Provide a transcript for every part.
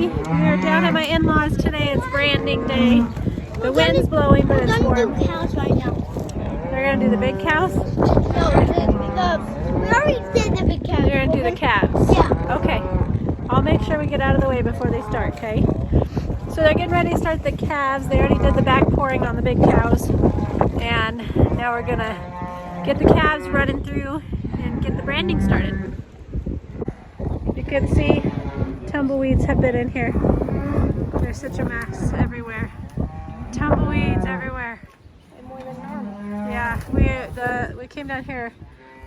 everybody. We are down at my in-laws today. It's branding day. The wind's blowing, but it's warm. We're gonna do cows right now. They're gonna do the big cows? No, we already did the big cows. You're gonna do the calves? Yeah. Okay. I'll make sure we get out of the way before they start, okay? So they're getting ready to start the calves. They already did the back pouring on the big cows. And now we're gonna get the calves running through and get the branding started. You can see tumbleweeds have been in here. There's such a mess everywhere. Tumbleweeds everywhere. And more than normal. Yeah, we came down here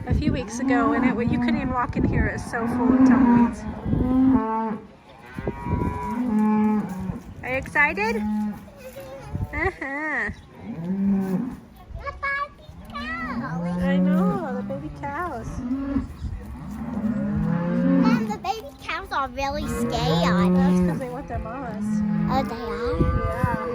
a few weeks ago and you couldn't even walk in here. It's so full of tumbleweeds. Are you excited? Uh-huh. I know, the baby cows. Mom, the baby cows are really scared. That's because they want their mamas. Oh, they are? Yeah.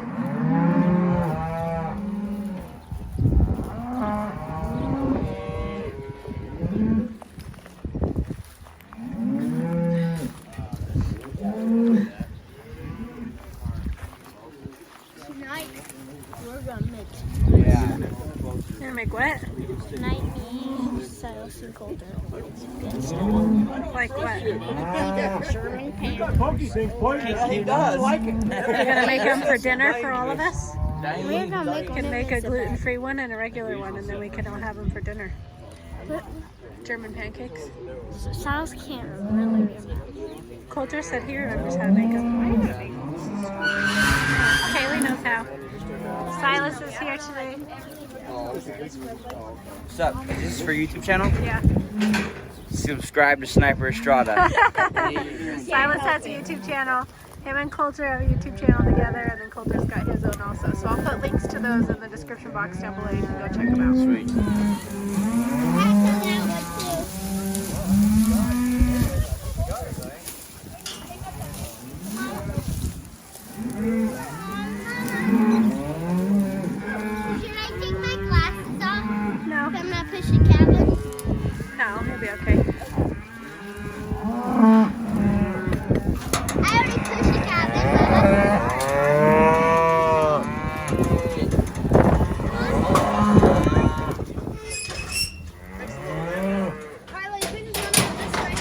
Tonight, we're gonna make. You're gonna make what? Tonight, me, Silas, and Kolter. Like what? German pancakes. He does. Like it. You're gonna make them for dinner for all of us? We're gonna make You can make a gluten-free one and a regular one, and then we can all have them for dinner. German pancakes. Silas can't really remember. Kolter said he remembers how to make them. Kaylee knows how. Silas is here today. What's up? Is this for YouTube channel? Yeah. Subscribe to Sniper Estrada. Silas has a YouTube channel. Him and Kolter have a YouTube channel together, and then Kolter's got his own also. So I'll put links to those in the description box down below. You can go check them out. Sweet. Should I take my glasses off? No, I'm not pushing cabin. no, we'll be okay. I already pushed the cabin. Kyla, you can just run this way.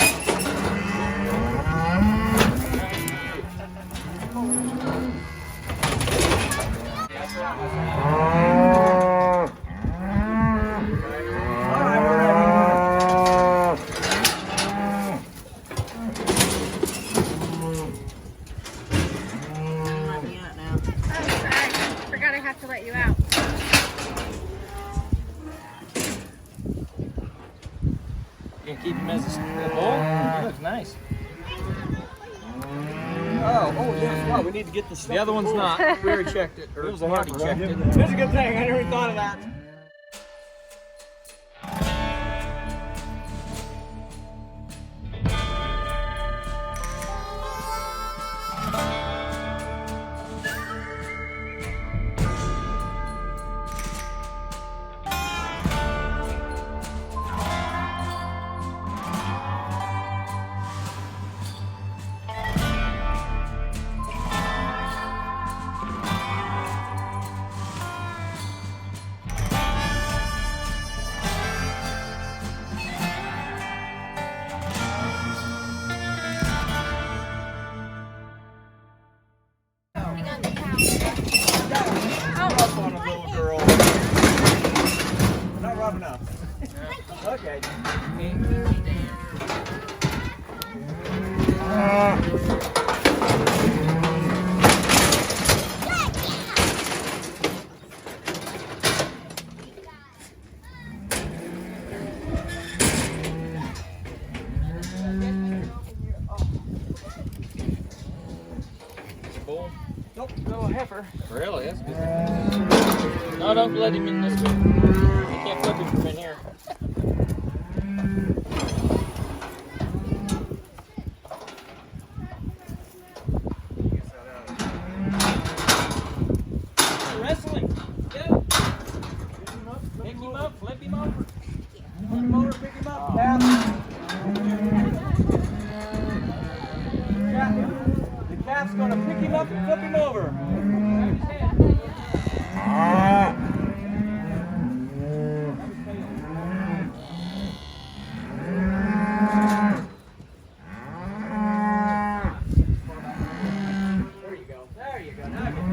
Oh, sorry. Forgot I have to let you out. You can keep him as a bull? He looks nice. Oh, yes. Wow, we need to get this. The other one's not. We already checked it. Or it was a Marty checked it. That's a good thing. I never even thought of that. Okay. Bull? Nope, no heifer. Really? That's good. No, don't let him in this one. You can't flip him from in here. Wrestling. Go. Pick him up, flip him over. Flip him over, pick him up. The up and flip him over. There you go. Now get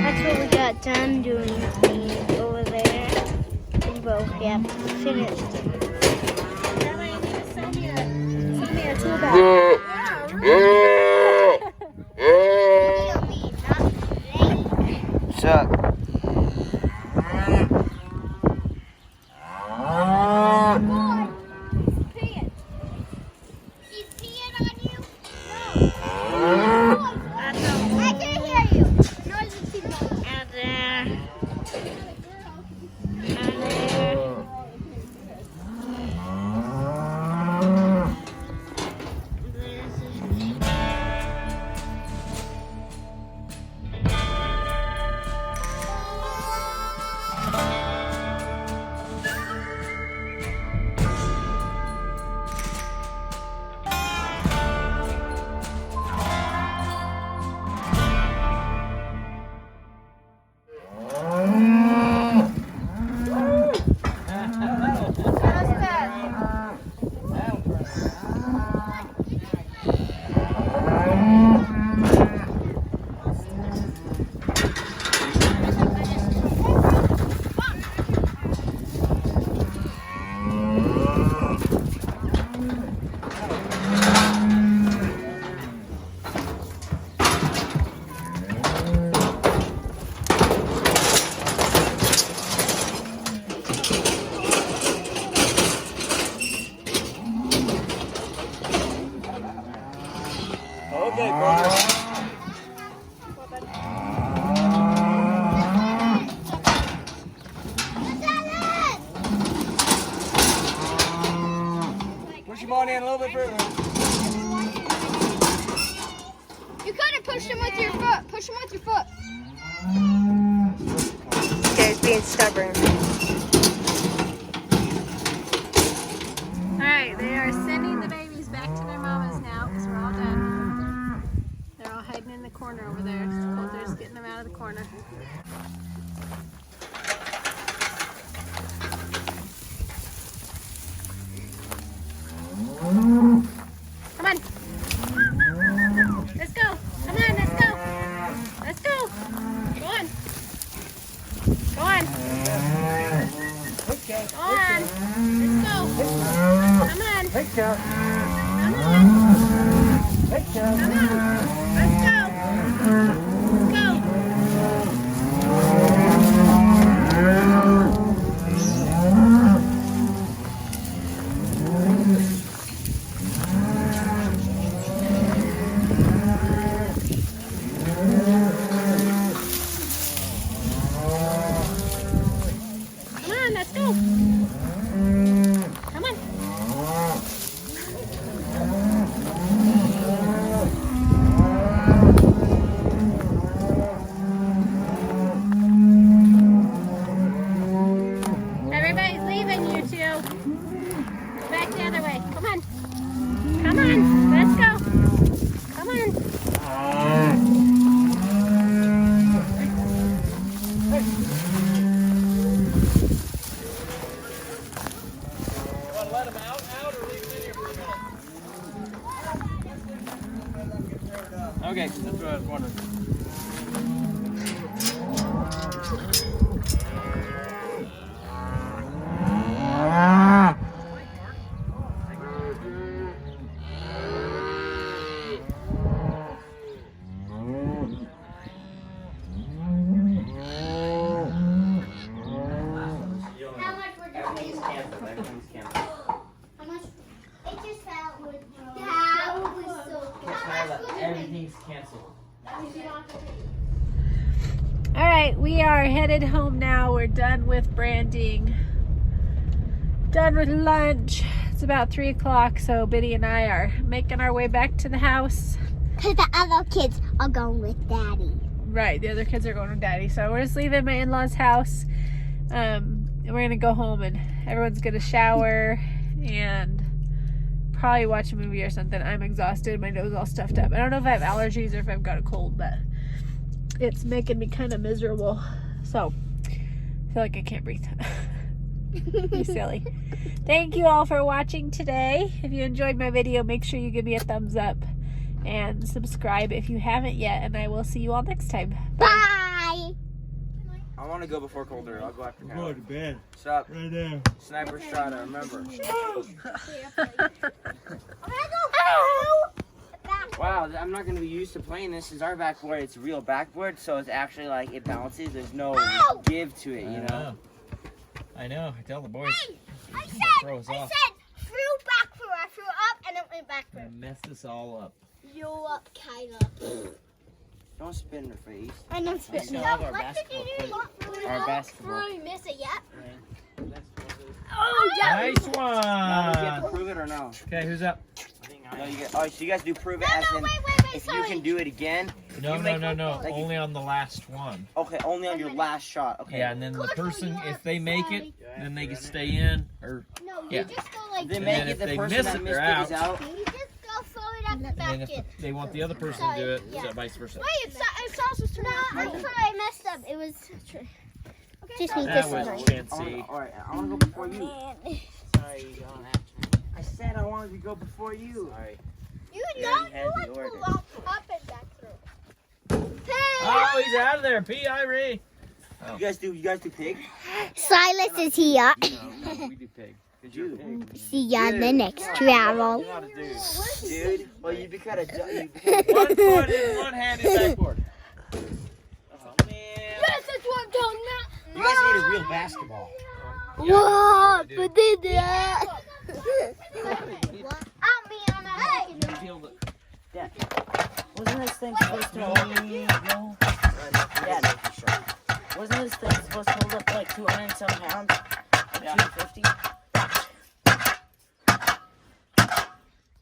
That's what we got done doing over there. We both have finished. Grandma, you need to send me a tool bag. What's up? He's peeing on you? No. I can hear you. And there. And there. Okay, Kolter. Push him on in a little bit further. You couldn't push him with your foot. Push him with your foot. There's being stubborn. Alright, they are sending the babies back to their mamas now because we're all done. They're all hiding in the corner over there. Kolter's getting them out of the corner. Come on. Let's go. Come on, let's go. Let's go. Go on. Go on. Go on. Let's go. Come on. Come on. Come on. Let's go. Let's go. Come on, let's go. Come on. Everybody's leaving you two. Go back the other way. Come on. Come on. Let's go. Come on. Want to let him out or leave him in here for a minute? Okay, that's what I was wondering. How much were the Everything's canceled. Everything's canceled. How much? It just felt with that was so good. Kyla, everything's canceled. All right, we are headed home now. We're done with branding. Done with lunch. It's about 3 o'clock, so Biddy and I are making our way back to the house. Because the other kids are going with Daddy. Right, the other kids are going with Daddy. So we're just leaving my in-laws' house. And we're going to go home and everyone's going to shower and probably watch a movie or something. I'm exhausted. My nose all stuffed up. I don't know if I have allergies or if I've got a cold, but it's making me kind of miserable. So I feel like I can't breathe. You silly. Thank you all for watching today. If you enjoyed my video, make sure you give me a thumbs up and subscribe if you haven't yet, and I will see you all next time. Bye. I want to go before Kolter. I'll go after Kyla. Go to bed. Stop. Right there. Sniper Strata, remember. Wow, I'm not going to be used to playing this. Is our backboard. It's a real backboard, so it's actually like it bounces. There's no give to it, you know? I know. I tell the boys. I throw said, us off. threw backward. I threw up and it went backward. And mess this all up. You're up, Kyla. Don't spit in her face. And I'm spitting. No, our basketball. Our basketball. Did you miss it yet? Oh, yeah. Nice Now, do you have to one. prove it or no? Okay, who's up? No, you get, oh, so you guys do prove it as in wait, if sorry. you can do it again. If No, you no, make, no, no. like, Only on the last one. Okay, only on your last shot. Okay. Yeah, and then the person, if they make it, then they can stay in. Or No, Yeah. you just go like They And make then it. if The they person miss that it, missed they're it is out. you just go throw it at the and then basket. if they want the other person to do it, so vice versa. Wait, it's also no, I'm sorry, I messed up. It was just need That this was one. fancy. Alright, I want to go before you. Sorry, you don't have to. I said I wanted to go before you. Sorry. You You know already you had the went order. too long up and back through. Oh, he's out of there. P.I.R.E. You guys do pig? Silas is here. No, we do pig. Did you? Pig. See you on the next You're travel. not a dude. Dude, well you become a One foot in one hand in backboard. Oh man. Yes, that's what I'm talking about. You guys need a real basketball. What? But did that? I'll be on a Dad. Wasn't this thing supposed to hold? No. Dad, wasn't this thing supposed to hold up like 200 and some pounds? Like 250?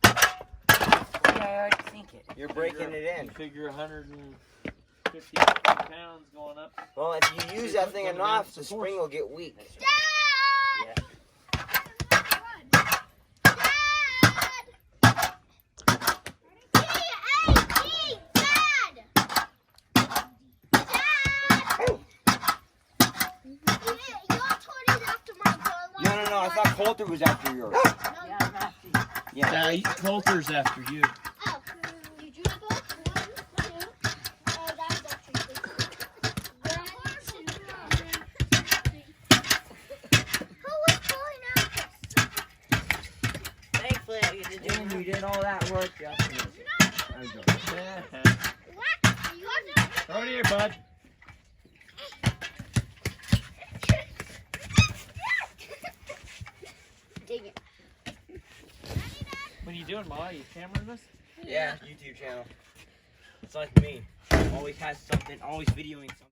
Yeah, I already think it. You're breaking it in. You figure 150 pounds going up. Well, if you use that thing enough, the spring will get weak. Dad! No, I thought Kolter was after yours. Yeah, I'm after you. Yeah. Kolter's after you. Oh, did you go? 1, 2. Oh, that's actually Who was pulling out this? Thankfully, I get to do And you did all that work. What? Throw it here, bud. Dang it. What are you doing, Ma? You cameraing this? Yeah, YouTube channel. It's like me. Always has something, always videoing something.